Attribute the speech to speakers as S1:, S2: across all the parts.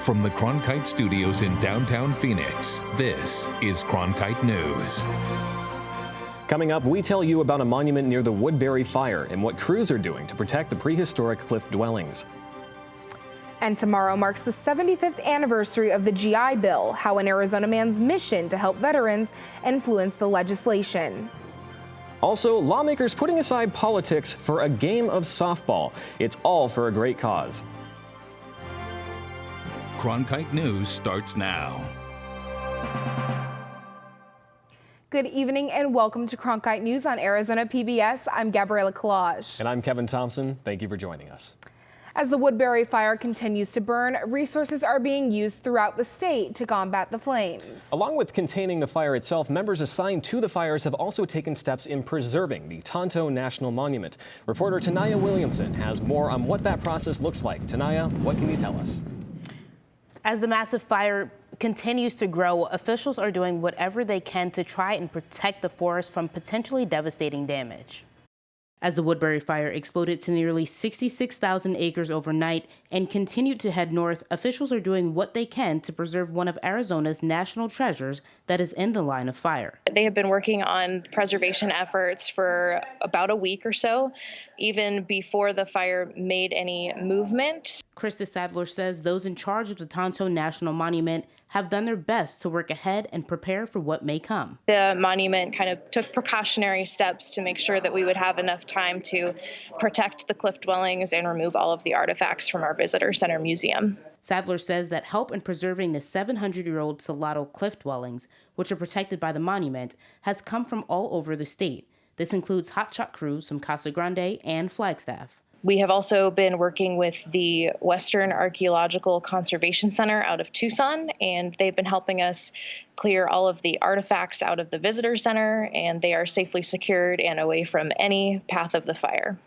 S1: From the Cronkite studios in downtown Phoenix, this is Cronkite News.
S2: Coming up, we tell you about a monument near the Woodbury Fire and what crews are doing to protect the prehistoric cliff dwellings.
S3: And tomorrow marks the 75th anniversary of the GI Bill, how an Arizona man's mission to help veterans influenced the legislation.
S2: Also, lawmakers putting aside politics for a game of softball. It's all for a great cause.
S1: Cronkite News starts now.
S3: Good evening and welcome to Cronkite News on Arizona PBS. I'm Gabriela Collage.
S2: And I'm Kevin Thompson. Thank you for joining us.
S3: As the Woodbury Fire continues to burn, resources are being used throughout the state to combat the flames.
S2: Along with containing the fire itself, members assigned to the fires have also taken steps in preserving the Tonto National Monument. Reporter Tanaya Williamson has more on what that process looks like. Tanaya, what can you tell us?
S4: As the massive fire continues to grow, officials are doing whatever they can to try and protect the forest from potentially devastating damage. As the Woodbury Fire exploded to nearly 66,000 acres overnight and continued to head north, officials are doing what they can to preserve one of Arizona's national treasures that is in the line of fire.
S5: They have been working on preservation efforts for about a week or so, even before the fire made any movement.
S4: Krista Sadler says those in charge of the Tonto National Monument have done their best to work ahead and prepare for what may come.
S5: The monument kind of took precautionary steps to make sure that we would have enough time to protect the cliff dwellings and remove all of the artifacts from our visitor center museum.
S4: Sadler says that help in preserving the 700-year-old Salado cliff dwellings, which are protected by the monument, has come from all over the state. This includes hotshot crews from Casa Grande and Flagstaff.
S5: We have also been working with the Western Archaeological Conservation Center out of Tucson, and they've been helping us clear all of the artifacts out of the visitor center, and they are safely secured and away from any path of the fire.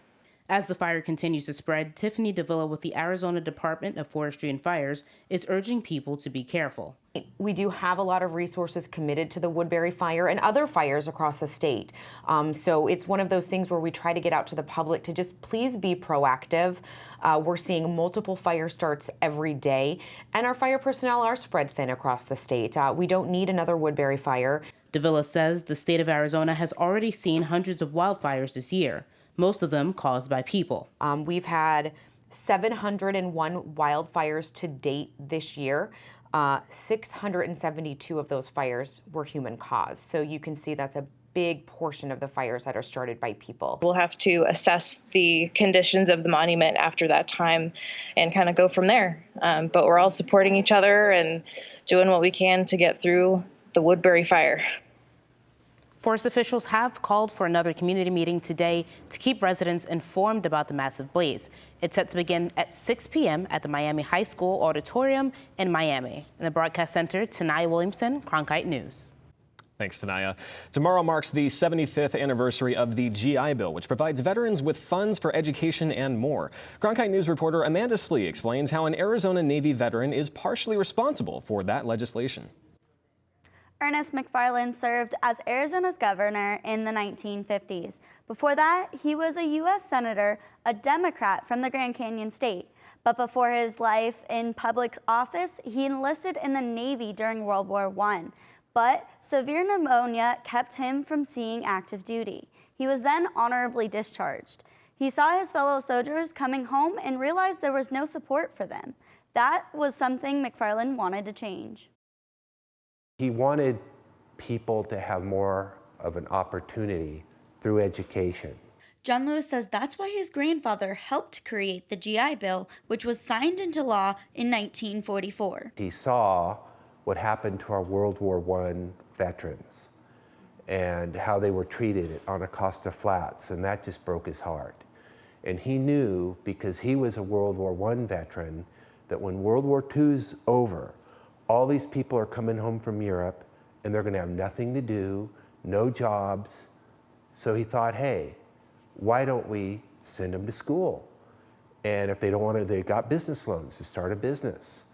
S4: As the fire continues to spread, Tiffany Davila with the Arizona Department of Forestry and Fires is urging people to be careful.
S6: We do have a lot of resources committed to the Woodbury Fire and other fires across the state. So it's one of those things where we try to get out to the public to just please be proactive. We're seeing multiple fire starts every day, and our fire personnel are spread thin across the state. We don't need another Woodbury Fire.
S4: Davila says the state of Arizona has already seen hundreds of wildfires this year, most of them caused by people.
S6: We've had 701 wildfires to date this year. 672 of those fires were human caused. So you can see that's a big portion of the fires that are started by people.
S5: We'll have to assess the conditions of the monument after that time and kind of go from there. But we're all supporting each other and doing what we can to get through the Woodbury Fire.
S4: Forest officials have called for another community meeting today to keep residents informed about the massive blaze. It's set to begin at 6 p.m. at the Miami High School Auditorium in Miami. In the broadcast center, Tanaya Williamson, Cronkite News.
S2: Thanks, Tanaya. Tomorrow marks the 75th anniversary of the GI Bill, which provides veterans with funds for education and more. Cronkite News reporter Amanda Slee explains how an Arizona Navy veteran is partially responsible for that legislation.
S7: Ernest McFarland served as Arizona's governor in the 1950s. Before that, he was a U.S. Senator, a Democrat from the Grand Canyon State. But before his life in public office, he enlisted in the Navy during World War I. But severe pneumonia kept him from seeing active duty. He was then honorably discharged. He saw his fellow soldiers coming home and realized there was no support for them. That was something McFarland wanted to change.
S8: He wanted people to have more of an opportunity through education.
S7: John Lewis says that's why his grandfather helped create the GI Bill, which was signed into law in 1944.
S8: He saw what happened to our World War I veterans and how they were treated on Acosta Flats, and that just broke his heart. And he knew, because he was a World War I veteran, that when World War II's over, all these people are coming home from Europe and they're going to have nothing to do, no jobs. So he thought, hey, why don't we send them to school? And if they don't want to, they got business loans to start a business,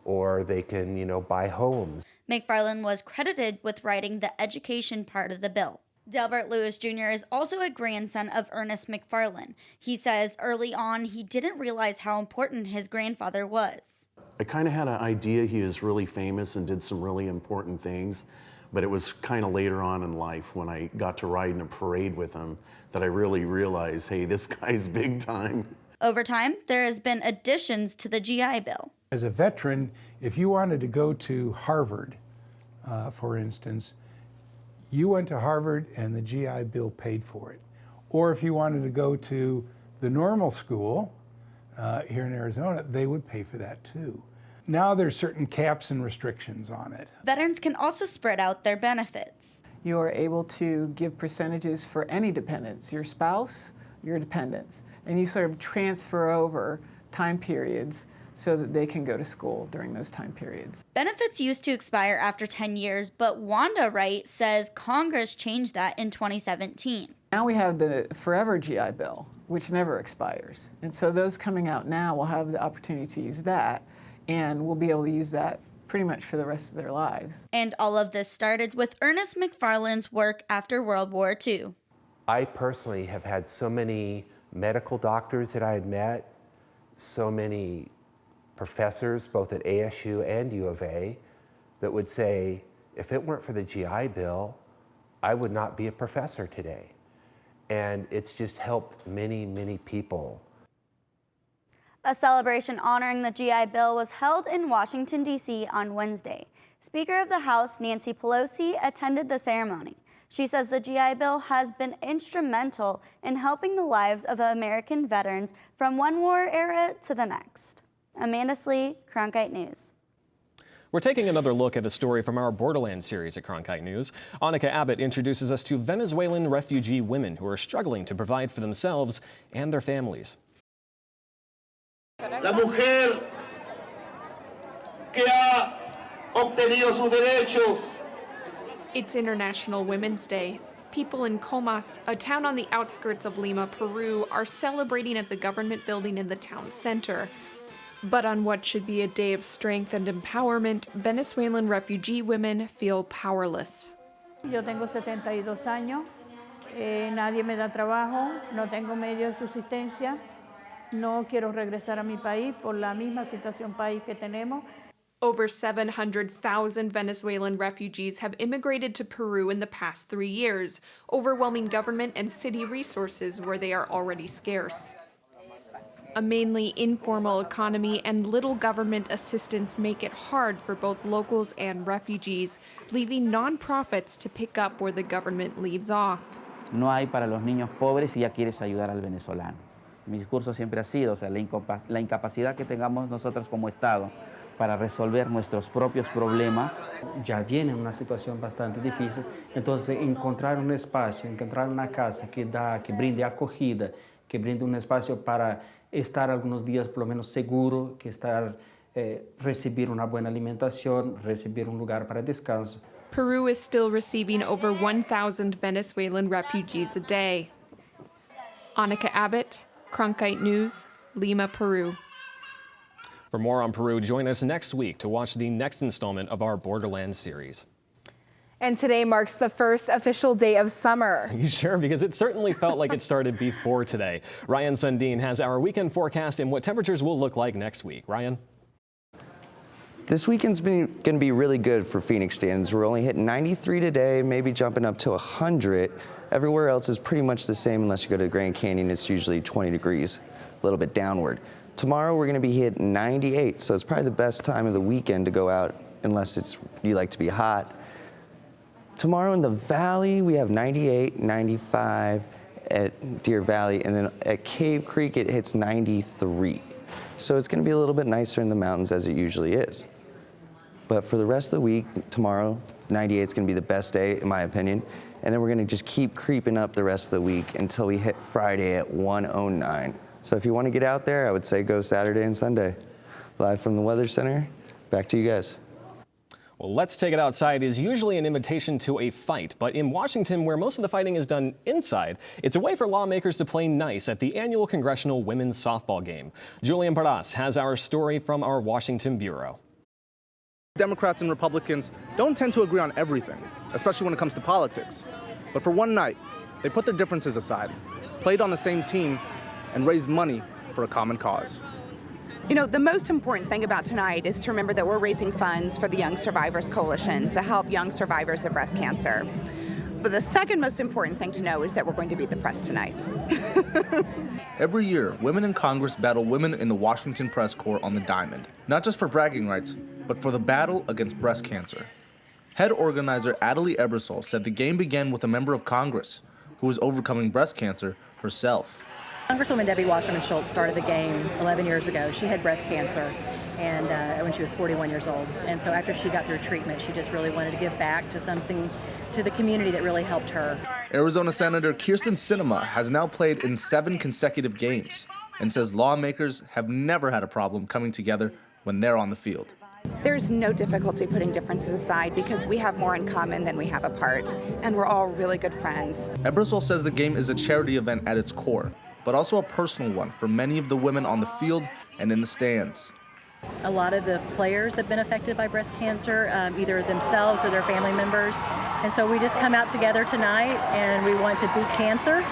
S8: or they can, buy homes.
S7: McFarland was credited with writing the education part of the bill. Delbert Lewis Jr. is also a grandson of Ernest McFarland. He says early on he didn't realize how important his grandfather was.
S9: I kind of had an idea he was really famous and did some really important things, but it was kind of later on in life when I got to ride in a parade with him that I really realized, hey, this guy's big time.
S7: Over time, there has been additions to the GI Bill.
S10: As a veteran, if you wanted to go to Harvard, for instance, you went to Harvard and the GI Bill paid for it. Or if you wanted to go to the normal school here in Arizona, they would pay for that too. Now there's certain caps and restrictions on it.
S7: Veterans can also spread out their benefits.
S11: You are able to give percentages for any dependents, your spouse, your dependents, and you sort of transfer over time periods so that they can go to school during those time periods.
S7: Benefits used to expire after 10 years, but Wanda Wright says Congress changed that in 2017.
S11: Now we have the Forever GI Bill, which never expires. And so those coming out now will have the opportunity to use that, and will be able to use that pretty much for the rest of their lives.
S7: And all of this started with Ernest McFarland's work after World War II.
S8: I personally have had so many medical doctors that I had met, so many professors, both at ASU and U of A, that would say, if it weren't for the GI Bill, I would not be a professor today. And it's just helped many, many people.
S7: A celebration honoring the GI Bill was held in Washington, D.C. on Wednesday. Speaker of the House Nancy Pelosi attended the ceremony. She says the GI Bill has been instrumental in helping the lives of American veterans from one war era to the next. Amanda Slee, Cronkite News.
S2: We're taking another look at a story from our Borderlands series at Cronkite News. Annika Abbott introduces us to Venezuelan refugee women who are struggling to provide for themselves and their families.
S12: La mujer que ha obtenido sus derechos.
S13: It's International Women's Day. People in Comas, a town on the outskirts of Lima, Peru, are celebrating at the government building in the town center. But on what should be a day of strength and empowerment, Venezuelan refugee women feel powerless.
S14: Yo tengo 72 años, nadie me da trabajo, no tengo medio de subsistencia, no quiero regresar a mi país por la misma situación país que tenemos.
S13: Over 700,000 Venezuelan refugees have immigrated to Peru in the past 3 years, overwhelming government and city resources where they are already scarce. A mainly informal economy and little government assistance make it hard for both locals and refugees, leaving nonprofits to pick up where the government leaves off.
S15: No hay para los niños pobres si ya quieres ayudar al venezolano. Mi discurso siempre ha sido, la incapacidad que tengamos nosotros como Estado para resolver nuestros propios problemas.
S16: Ya viene una situación bastante difícil, entonces encontrar un espacio, encontrar una casa que brinde acogida, que brinde un espacio para estar algunos días por lo menos seguro, que recibir una buena alimentación, recibir un lugar para descanso.
S13: Peru is still receiving over 1,000 Venezuelan refugees a day. Annika Abbott, Cronkite News, Lima, Peru.
S2: For more on Peru, join us next week to watch the next installment of our Borderlands series.
S3: And today marks the first official day of summer.
S2: You sure? Because it certainly felt like it started before today. Ryan Sundin has our weekend forecast and what temperatures will look like next week. Ryan?
S17: This weekend's going to be really good for Phoenix standards. We're only hitting 93 today, maybe jumping up to 100. Everywhere else is pretty much the same unless you go to the Grand Canyon. It's usually 20 degrees, a little bit downward. Tomorrow we're going to be hitting 98, so it's probably the best time of the weekend to go out unless you like to be hot. Tomorrow in the valley, we have 98, 95 at Deer Valley, and then at Cave Creek, it hits 93. So it's going to be a little bit nicer in the mountains as it usually is. But for the rest of the week, tomorrow, 98 is going to be the best day, in my opinion. And then we're going to just keep creeping up the rest of the week until we hit Friday at 109. So if you want to get out there, I would say go Saturday and Sunday. Live from the Weather Center, back to you guys.
S2: Well, Let's Take It Outside is usually an invitation to a fight, but in Washington, where most of the fighting is done inside, it's a way for lawmakers to play nice at the annual Congressional Women's Softball Game. Julian Parras has our story from our Washington bureau.
S18: Democrats and Republicans don't tend to agree on everything, especially when it comes to politics. But for one night, they put their differences aside, played on the same team, and raised money for a common cause.
S19: You know, the most important thing about tonight is to remember that we're raising funds for the Young Survivors Coalition to help young survivors of breast cancer. But the second most important thing to know is that we're going to beat the press tonight.
S18: Every year, women in Congress battle women in the Washington Press Corps on the diamond, not just for bragging rights, but for the battle against breast cancer. Head organizer Adelie Ebersol said the game began with a member of Congress who was overcoming breast cancer herself.
S20: Congresswoman Debbie Wasserman Schultz started the game 11 years ago. She had breast cancer and when she was 41 years old. And so after she got through treatment, she just really wanted to give back to something to the community that really helped her.
S18: Arizona Senator Kyrsten Sinema has now played in 7 consecutive games and says lawmakers have never had a problem coming together when they're on the field.
S19: There's no difficulty putting differences aside because we have more in common than we have apart, and we're all really good friends.
S18: Ebersol says the game is a charity event at its core, but also a personal one for many of the women on the field and in the stands.
S20: A lot of the players have been affected by breast cancer, either themselves or their family members. And so we just come out together tonight and we want to beat cancer.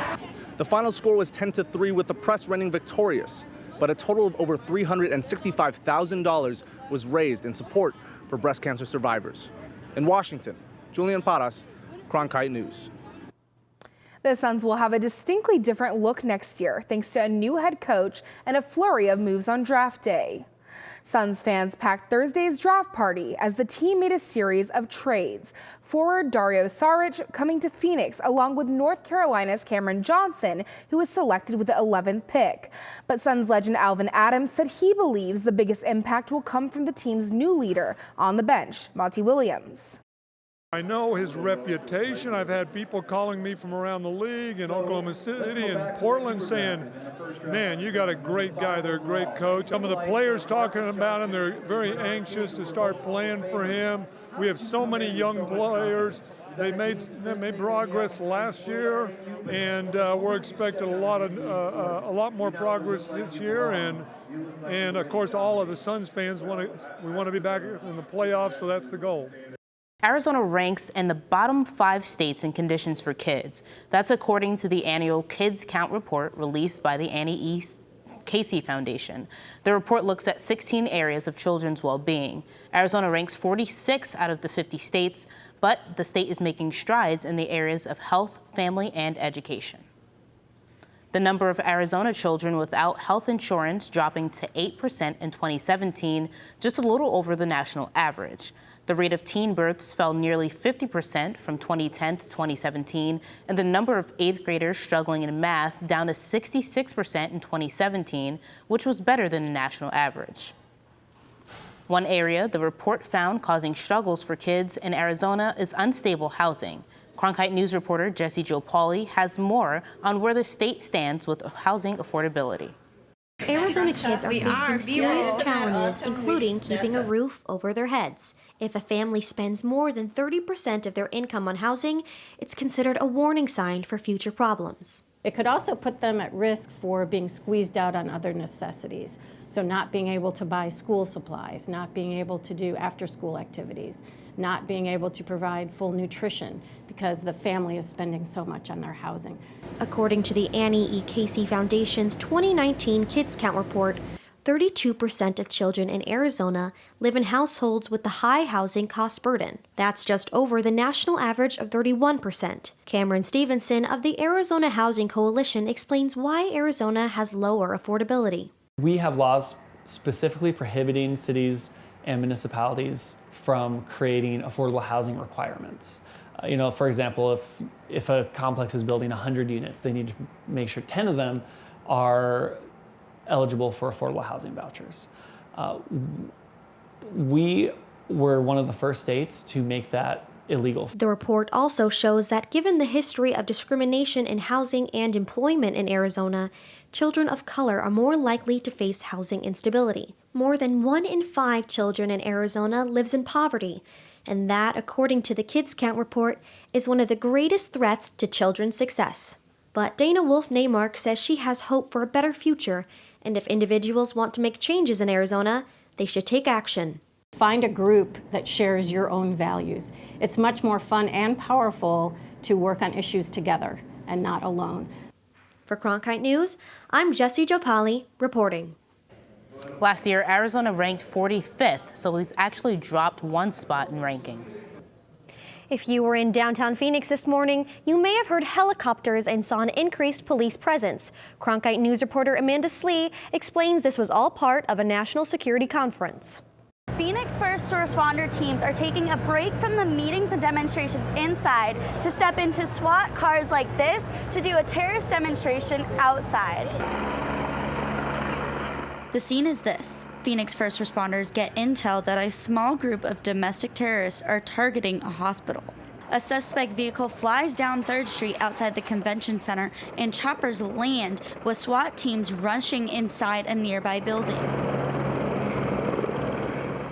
S18: The final score was 10-3 with the press running victorious, but a total of over $365,000 was raised in support for breast cancer survivors. In Washington, Julian Paras, Cronkite News.
S3: The Suns will have a distinctly different look next year, thanks to a new head coach and a flurry of moves on draft day. Suns fans packed Thursday's draft party as the team made a series of trades. Forward Dario Saric coming to Phoenix along with North Carolina's Cameron Johnson, who was selected with the 11th pick. But Suns legend Alvin Adams said he believes the biggest impact will come from the team's new leader on the bench, Monty Williams.
S21: I know his reputation. I've had people calling me from around the league in Oklahoma City and Portland saying, man, you got a great guy there, a great coach. Some of the players talking about him, they're very anxious to start playing for him. We have so many young players. They made progress last year, and we're expecting a lot more progress this year. And of course, all of the Suns fans want to be back in the playoffs, so that's the goal.
S4: Arizona ranks in the bottom 5 states in conditions for kids. That's according to the annual Kids Count report released by the Annie E. Casey Foundation. The report looks at 16 areas of children's well-being. Arizona ranks 46 out of the 50 states, but the state is making strides in the areas of health, family, and education. The number of Arizona children without health insurance dropping to 8% in 2017, just a little over the national average. The rate of teen births fell nearly 50% from 2010 to 2017, and the number of 8th graders struggling in math down to 66% in 2017, which was better than the national average. One area the report found causing struggles for kids in Arizona is unstable housing. Cronkite News reporter Jesse Jo Pauly has more on where the state stands with housing affordability.
S22: Arizona kids are facing serious challenges, including keeping a roof over their heads. If a family spends more than 30% of their income on housing, it's considered a warning sign for future problems.
S23: It could also put them at risk for being squeezed out on other necessities. So not being able to buy school supplies, not being able to do after-school activities, not being able to provide full nutrition because the family is spending so much on their housing.
S22: According to the Annie E. Casey Foundation's 2019 Kids Count report, 32% of children in Arizona live in households with the high housing cost burden. That's just over the national average of 31%. Cameron Stevenson of the Arizona Housing Coalition explains why Arizona has lower affordability.
S24: We have laws specifically prohibiting cities and municipalities from creating affordable housing requirements. For example, if a complex is building 100 units, they need to make sure 10 of them are eligible for affordable housing vouchers. We were one of the first states to make that illegal.
S22: The report also shows that given the history of discrimination in housing and employment in Arizona, children of color are more likely to face housing instability. More than 1 in 5 children in Arizona lives in poverty, and that, according to the Kids Count report, is one of the greatest threats to children's success. But Dana Wolf-Neymark says she has hope for a better future, and if individuals want to make changes in Arizona, they should take action.
S23: Find a group that shares your own values. It's much more fun and powerful to work on issues together and not alone.
S22: For Cronkite News, I'm Jesse Jo Pauly reporting.
S4: Last year, Arizona ranked 45th, so we've actually dropped one spot in rankings.
S22: If you were in downtown Phoenix this morning, you may have heard helicopters and saw an increased police presence. Cronkite News reporter Amanda Slee explains this was all part of a national security conference.
S7: Phoenix first responder teams are taking a break from the meetings and demonstrations inside to step into SWAT cars like this to do a terrorist demonstration outside. The scene is this. Phoenix first responders get intel that a small group of domestic terrorists are targeting a hospital. A suspect vehicle flies down 3rd Street outside the convention center, and choppers land with SWAT teams rushing inside a nearby building.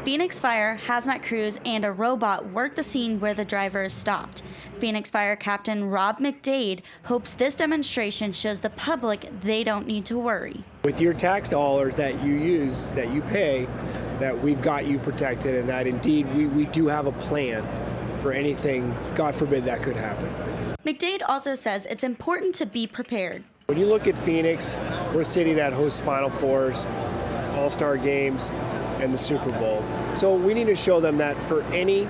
S7: Phoenix Fire, hazmat crews, and a robot work the scene where the driver is stopped. Phoenix Fire Captain Rob McDade hopes this demonstration shows the public they don't need to worry.
S1: With your tax dollars that you use, that you pay, that we've got you protected, and that indeed we do have a plan for anything, God forbid, that could happen.
S7: McDade also says it's important to be prepared.
S1: When you look at Phoenix, we're a city that hosts Final Fours, All-Star games, and the Super Bowl. So we need to show them that for any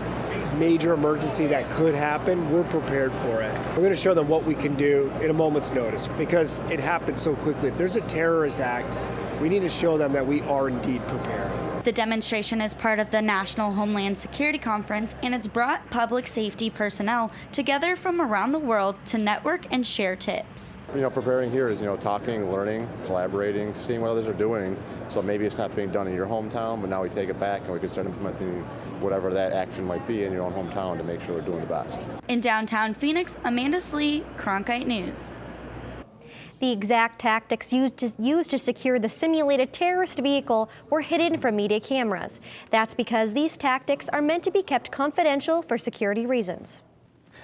S1: major emergency that could happen, we're prepared for it. We're going to show them what we can do in a moment's notice because it happens so quickly. If there's a terrorist act, we need to show them that we are indeed prepared.
S7: The demonstration is part of the National Homeland Security Conference, and it's brought public safety personnel together from around the world to network and share tips.
S5: Preparing here is, talking, learning, collaborating, seeing what others are doing. So maybe it's not being done in your hometown, but now we take it back and we can start implementing whatever that action might be in your own hometown to make sure we're doing the best.
S7: In downtown Phoenix, Amanda Slee, Cronkite News.
S22: The exact tactics used to secure the simulated terrorist vehicle were hidden from media cameras. That's because these tactics are meant to be kept confidential for security reasons.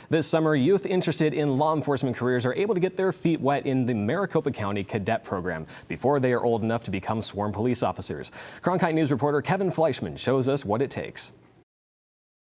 S2: This summer, youth interested in law enforcement careers are able to get their feet wet in the Maricopa County Cadet Program before they are old enough to become sworn police officers. Cronkite News reporter Kevin Fleischman shows us what it takes.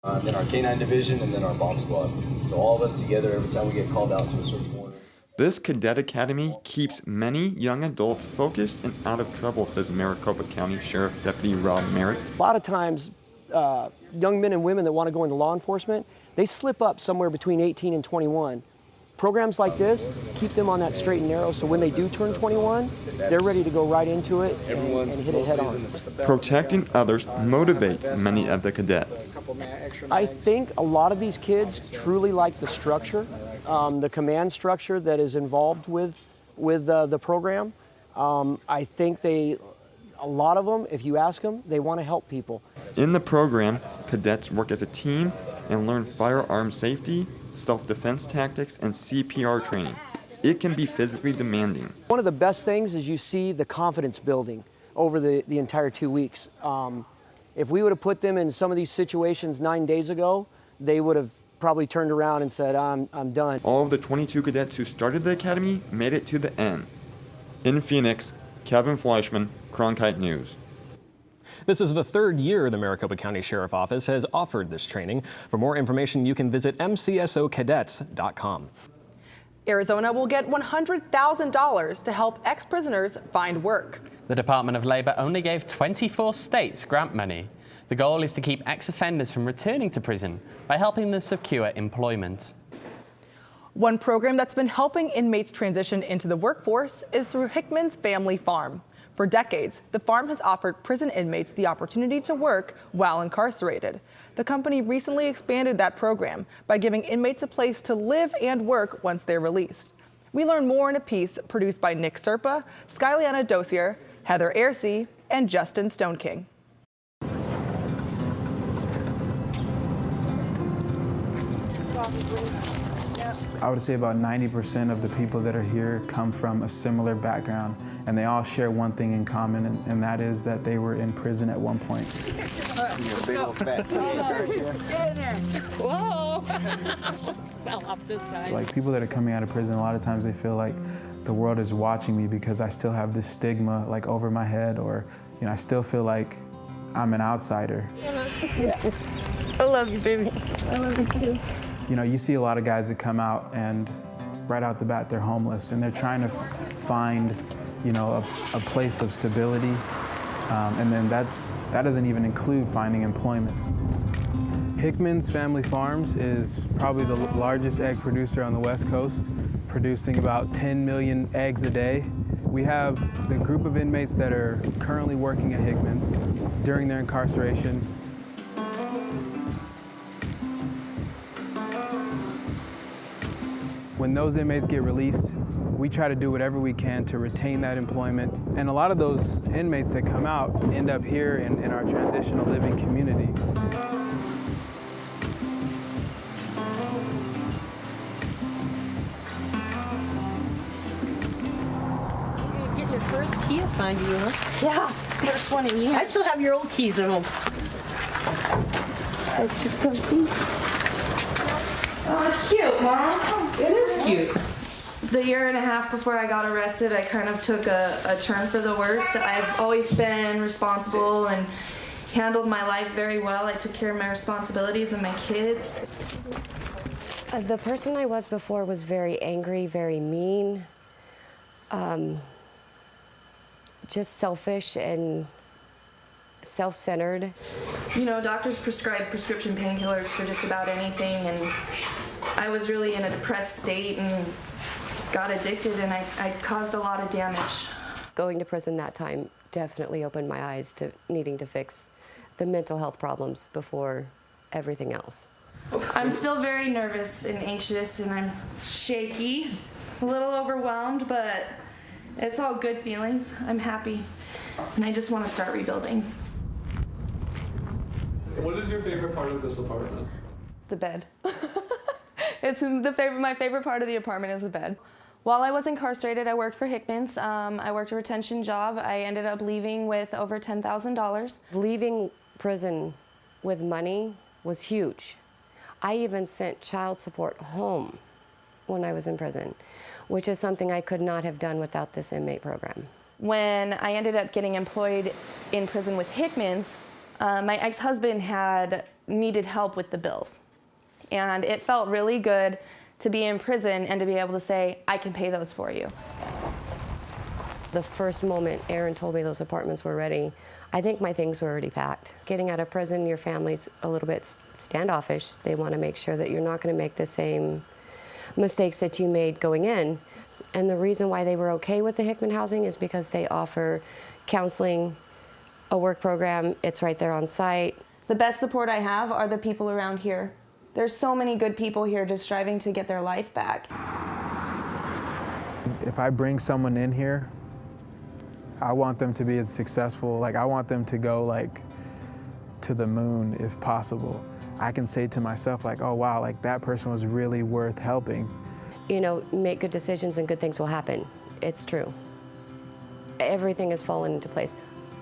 S6: Then our K-9 division and then our bomb squad. So all of us together every time we get called out to a search warrant.
S9: This cadet academy keeps many young adults focused and out of trouble, says Maricopa County Sheriff Deputy Rob Merritt.
S25: A lot of times, young men and women that want to go into law enforcement, they slip up somewhere between 18 and 21. Programs like this keep them on that straight and narrow, so when they do turn 21, they're ready to go right into it and hit it head on.
S9: Protecting others motivates many of the cadets.
S25: I think a lot of these kids truly like the structure. The command structure that is involved with the program. I think a lot of them, if you ask them, they want to help people.
S9: In the program, cadets work as a team and learn firearm safety, self-defense tactics, and CPR training. It can be physically demanding.
S25: One of the best things is you see the confidence building over the entire 2 weeks. If we would have put them in some of these situations 9 days ago, they would have probably turned around and said, I'm done.
S9: All of the 22 cadets who started the academy made it to the end. In Phoenix, Kevin Fleischman, Cronkite News.
S2: This is the 3rd year the Maricopa County Sheriff Office has offered this training. For more information, you can visit mcsocadets.com.
S26: Arizona will get $100,000 to help ex-prisoners find work.
S27: The Department of Labor only gave 24 states grant money. The goal is to keep ex-offenders from returning to prison by helping them secure employment.
S26: One program that's been helping inmates transition into the workforce is through Hickman's Family Farm. For decades, the farm has offered prison inmates the opportunity to work while incarcerated. The company recently expanded that program by giving inmates a place to live and work once they're released. We learn more in a piece produced by Nick Serpa, Skyliana Dosier, Heather Airsey, and Justin Stoneking.
S28: I would say about 90% of the people that are here come from a similar background, and they all share one thing in common, and that is that they were in prison at one point.
S29: Big old fat Get in there. Whoa! Fell off this side.
S28: Like people that are coming out of prison, a lot of times they feel like the world is watching me because I still have this stigma like over my head, or I still feel like I'm an outsider.
S29: Yeah. I love you, baby. I love you too.
S28: You see a lot of guys that come out and right out the bat they're homeless and they're trying to find, a place of stability. And then that doesn't even include finding employment. Hickman's Family Farms is probably the largest egg producer on the West Coast, producing about 10 million eggs a day. We have the group of inmates that are currently working at Hickman's during their incarceration. When those inmates get released, we try to do whatever we can to retain that employment. And a lot of those inmates that come out end up here in our transitional living community.
S23: Get your first key assigned to you, huh?
S8: Yeah, first one in years.
S23: I still have your old keys at home.
S8: Let's just come see.
S10: Oh, it's cute, Mom.
S23: It is cute.
S10: The year and a half before I got arrested, I kind of took a turn for the worst. I've always been responsible and handled my life very well. I took care of my responsibilities and my kids.
S11: The person I was before was very angry, very mean, just selfish and self-centered.
S10: You know, doctors prescribe prescription painkillers for just about anything, and I was really in a depressed state and got addicted, and I caused a lot of damage.
S11: Going to prison that time definitely opened my eyes to needing to fix the mental health problems before everything else.
S10: I'm still very nervous and anxious, and I'm shaky, a little overwhelmed, but it's all good feelings. I'm happy, and I just want to start rebuilding.
S12: What is your favorite part of this apartment?
S10: The bed. My favorite part of the apartment is the bed. While I was incarcerated, I worked for Hickman's. I worked a retention job. I ended up leaving with over $10,000.
S11: Leaving prison with money was huge. I even sent child support home when I was in prison, which is something I could not have done without this inmate program.
S10: When I ended up getting employed in prison with Hickman's, my ex-husband had needed help with the bills. And it felt really good to be in prison and to be able to say, I can pay those for you.
S11: The first moment Aaron told me those apartments were ready, I think my things were already packed. Getting out of prison, your family's a little bit standoffish. They want to make sure that you're not going to make the same mistakes that you made going in. And the reason why they were okay with the Hickman housing is because they offer counseling, a work program, it's right there on site.
S10: The best support I have are the people around here. There's so many good people here just striving to get their life back.
S28: If I bring someone in here, I want them to be as successful. Like, I want them to go like to the moon if possible. I can say to myself like, oh wow, like that person was really worth helping.
S11: You know, make good decisions and good things will happen. It's true. Everything has fallen into place.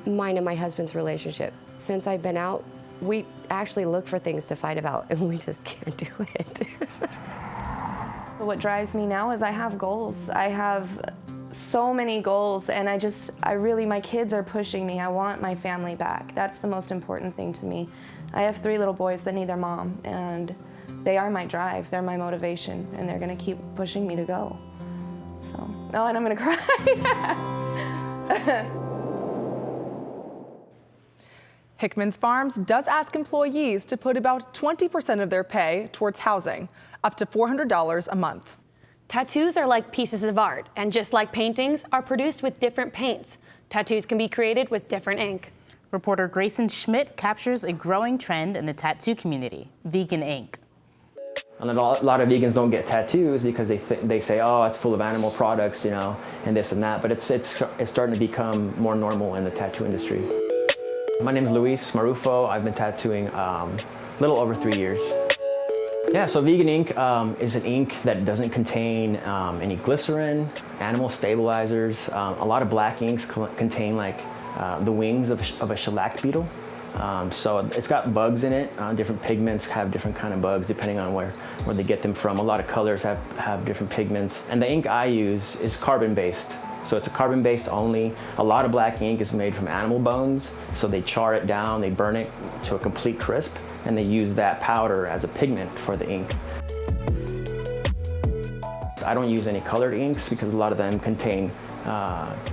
S11: Mine and my husband's relationship. Since I've been out, we actually look for things to fight about, and we just can't do it.
S10: What drives me now is I have goals. I have so many goals, and my kids are pushing me. I want my family back. That's the most important thing to me. I have 3 little boys that need their mom, and they are my drive. They're my motivation, and they're gonna keep pushing me to go. So, oh, and I'm gonna cry.
S26: Hickman's Farms does ask employees to put about 20% of their pay towards housing, up to $400 a month.
S13: Tattoos are like pieces of art, and just like paintings, are produced with different paints. Tattoos can be created with different ink.
S4: Reporter Grayson Schmidt captures a growing trend in the tattoo community, vegan ink.
S14: And a lot of vegans don't get tattoos because they say, oh, it's full of animal products, you know, and this and that. But it's starting to become more normal in the tattoo industry. My name is Luis Marufo. I've been tattooing a little over 3 years. Yeah, so vegan ink is an ink that doesn't contain any glycerin, animal stabilizers. A lot of black inks contain like the wings of a shellac beetle. So it's got bugs in it. Different pigments have different kind of bugs depending on where they get them from. A lot of colors have different pigments. And the ink I use is carbon-based. So it's a carbon-based only. A lot of black ink is made from animal bones. So they char it down, they burn it to a complete crisp, and they use that powder as a pigment for the ink. I don't use any colored inks because a lot of them contain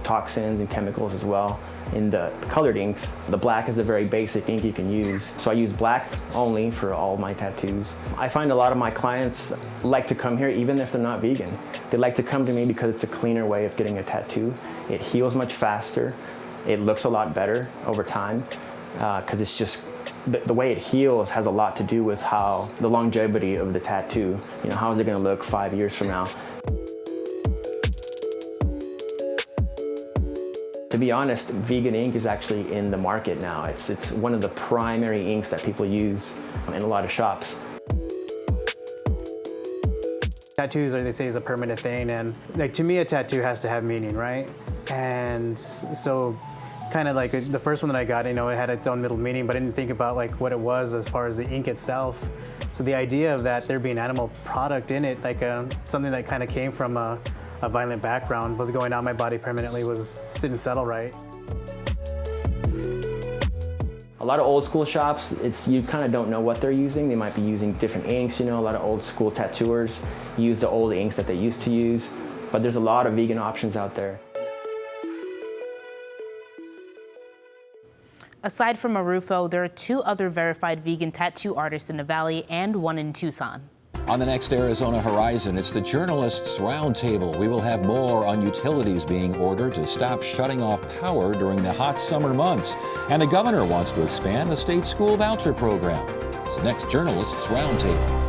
S14: toxins and chemicals as well. In the colored inks, the black is a very basic ink you can use. So I use black only for all my tattoos. I find a lot of my clients like to come here even if they're not vegan. They like to come to me because it's a cleaner way of getting a tattoo. It heals much faster. It looks a lot better over time because it's just the way it heals has a lot to do with how the longevity of the tattoo, you know, how is it going to look 5 years from now. To be honest, vegan ink is actually in the market now. It's one of the primary inks that people use in a lot of shops.
S28: Tattoos, they say, is a permanent thing, and like to me, a tattoo has to have meaning, right? And so, kind of like the first one that I got, you know, it had its own middle meaning, but I didn't think about like what it was as far as the ink itself. So the idea of that there being animal product in it, like something that kind of came from a violent background, was going on my body permanently, didn't settle right.
S14: A lot of old school shops, you kind of don't know what they're using. They might be using different inks, you know, a lot of old school tattooers use the old inks that they used to use, but there's a lot of vegan options out there.
S4: Aside from Marufo, there are 2 other verified vegan tattoo artists in the Valley and 1 in Tucson.
S3: On the next Arizona Horizon, it's the Journalists Roundtable. We will have more on utilities being ordered to stop shutting off power during the hot summer months. And the governor wants to expand the state school voucher program. It's the next Journalists Roundtable.